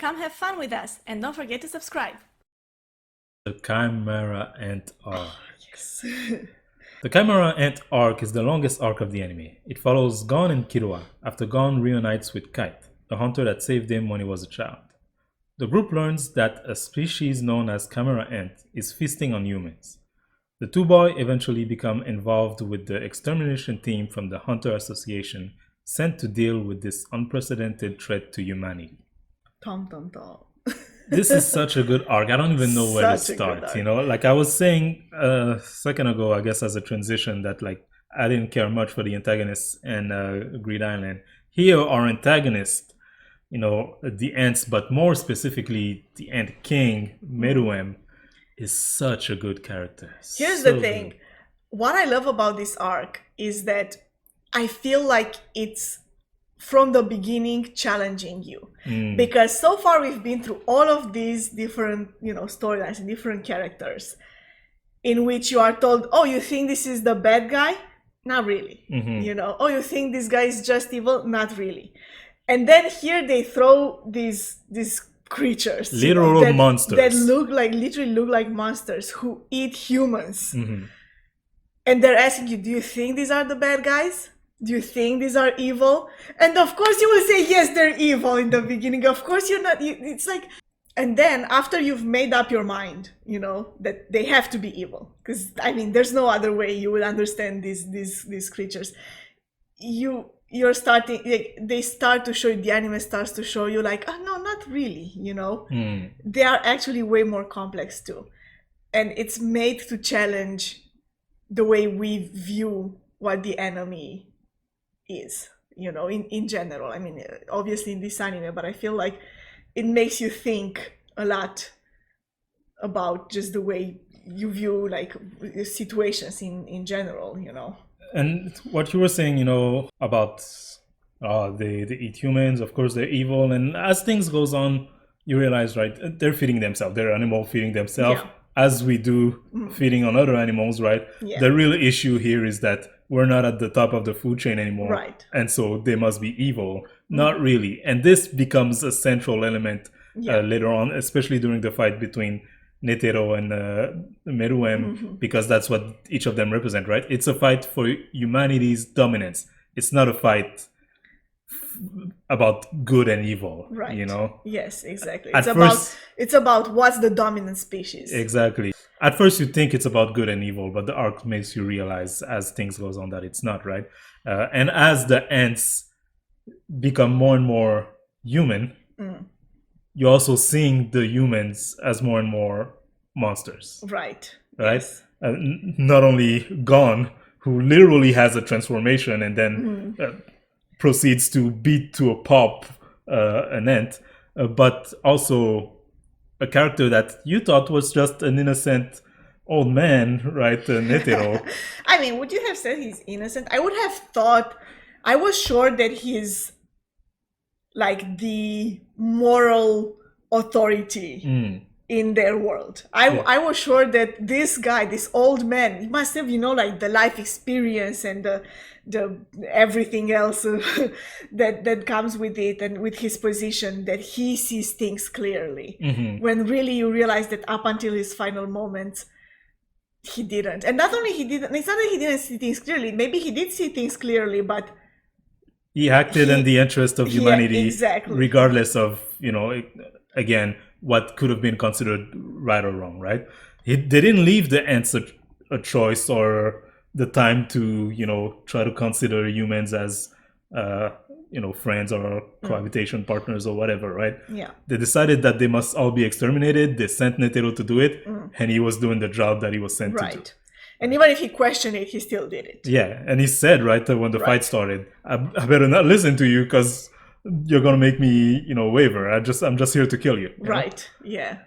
Come have fun with us and don't forget to subscribe. The Chimera Ant arc. Yes. The Chimera Ant arc is the longest arc of the anime. It follows Gon and Killua after Gon reunites with Kite, the hunter that saved him when he was a child. The group learns that a species known as Chimera Ant is feasting on humans. The two boys eventually become involved with the extermination team from the Hunter Association sent to deal with this unprecedented threat to humanity. Tom, tom, tom. This is such a good arc. I don't even know where to Such a good start. arc. You know, like I was saying a second ago, I guess as a transition, that like I didn't care much for the antagonists and Greed Island. Here, our antagonist, you know, the ants, but more specifically, the Ant King Meruem, is such a good character. Here's So the thing. good. What I love about this arc is that I feel like it's from the beginning challenging you. Because so far we've been through all of these different, storylines and different characters in which you are told, oh, you think this is the bad guy? Not really. Oh, you think this guy is just evil? Not really. And then here they throw these creatures, Literal monsters. that literally look like monsters who eat humans. And they're asking you, do you think these are the bad guys? Do you think these are evil? And of course you will say, yes, they're evil in the beginning. Of course you're not. It's like, and then after you've made up your mind, that they have to be evil. Because, I mean, there's no other way you will understand these creatures. You're starting, like, they start to show you, the anime starts to show you like, oh, no, not really, They are actually way more complex too. And it's made to challenge the way we view what the enemy is, in general. I mean, obviously in this anime, but I feel like it makes you think a lot about just the way you view like situations in general, And what you were saying, about they eat humans, of course they're evil, and as things goes on, you realize, right, they're feeding themselves. They're animal feeding themselves, as we do feeding on other animals, right? Yeah. The real issue here is that we're not at the top of the food chain anymore, Right. and so they must be evil. Not really, and this becomes a central element later on, especially during the fight between Netero and Meruem, because that's what each of them represent, right? It's a fight for humanity's dominance. It's not a fight about good and evil, Right. Yes, exactly. At It's about what's the dominant species. Exactly. At first you think it's about good and evil, but the arc makes you realize as things goes on that it's not, right? And as the ants become more and more human, you're also seeing the humans as more and more monsters. Right. Right? Yes. Not only Gon, who literally has a transformation and then proceeds to beat to a pulp an ant, but also a character that you thought was just an innocent old man, right? Netero. I mean, would you have said he's innocent? I would have thought, I was sure that he's like the moral authority in their world. I was sure that this guy, this old man, he must have, like the life experience and the everything else that comes with it, and with his position, that he sees things clearly. When really you realize that up until his final moments, he didn't. And not only he didn't, it's not that he didn't see things clearly. Maybe he did see things clearly, but he acted in the interest of humanity, exactly. regardless of, again, what could have been considered right or wrong, right? They didn't leave the ants a choice or the time to, try to consider humans as, friends or cohabitation partners or whatever, right? Yeah. They decided that they must all be exterminated. They sent Netero to do it, and he was doing the job that he was sent to do. And even if he questioned it, he still did it. Yeah, and he said, right, when the fight started, I better not listen to you because you're gonna make me, waver. I'm just here to kill you. Right. Yeah.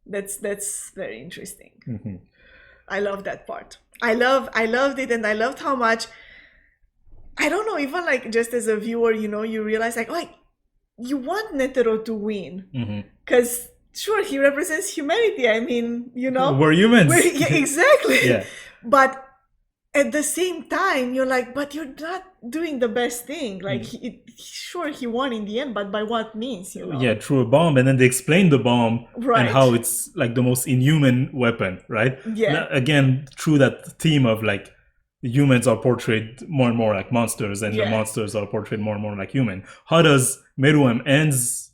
That's very interesting. I love that part. I loved it, and I loved how much, I don't know, even like just as a viewer, you realize like, oh, you want Netero to win. Because sure, he represents humanity. I mean, we're humans. Yeah, exactly. Yeah. But at the same time, you're like, but you're not doing the best thing. Like, sure, he won in the end, but by what means, you know? Yeah, through a bomb, and then they explain the bomb Right. and how it's like the most inhuman weapon, right? Yeah. Again, through that theme of like humans are portrayed more and more like monsters, and the Yeah. monsters are portrayed more and more like human. How does Meruem ends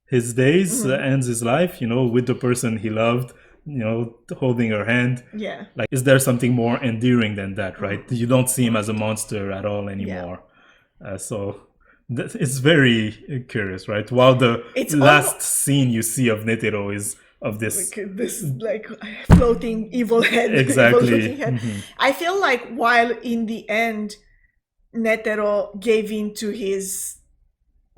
his days, ends his life, you know, with the person he loved, you know, holding her hand? Yeah. Like, is there something more endearing than that, right? You don't see him as a monster at all anymore. So it's very curious, right? While the It's last scene you see of Netero is of this. Like this, like, floating evil head. Exactly. Evil-looking head. I feel like while in the end, Netero gave in to his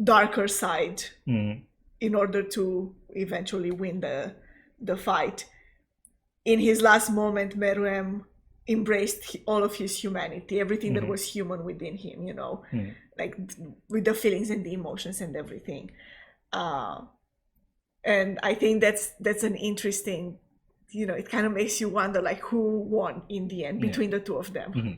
darker side in order to eventually win the fight, in his last moment, Meruem embraced all of his humanity, everything that was human within him, you know, like with the feelings and the emotions and everything. And I think that's an interesting, you know, it kind of makes you wonder, like, who won in the end between the two of them.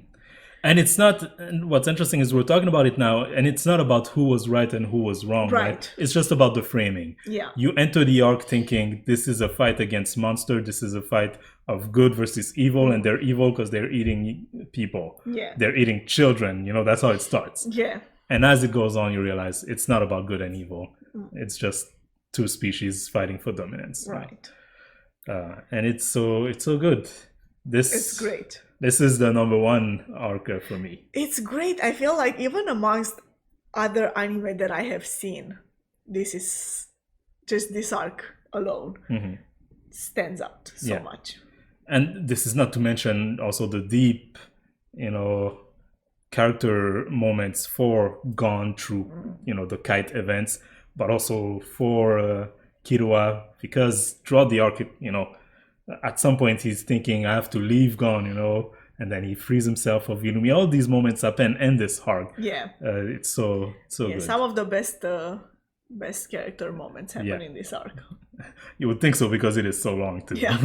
And it's not, and what's interesting is we're talking about it now, and it's not about who was right and who was wrong, right? It's just about the framing. Yeah. You enter the arc thinking this is a fight against monster, this is a fight of good versus evil, and they're evil because they're eating people. Yeah. They're eating children, you know, that's how it starts. Yeah. And as it goes on, you realize it's not about good and evil. It's just two species fighting for dominance. Right. And it's so good. It's great. This is the number one arc for me. It's great. I feel like even amongst other anime that I have seen, this is just this arc alone stands out so much. And this is not to mention also the deep, you know, character moments for Gon through, you know, the kite events, but also for Killua, because throughout the arc, you know, at some point he's thinking, I have to leave Gon, you know, and then he frees himself of Yulumi. All these moments happen in this arc. Yeah. It's so good. Some of the best character moments happen in this arc. You would think so because it is so long too. Yeah.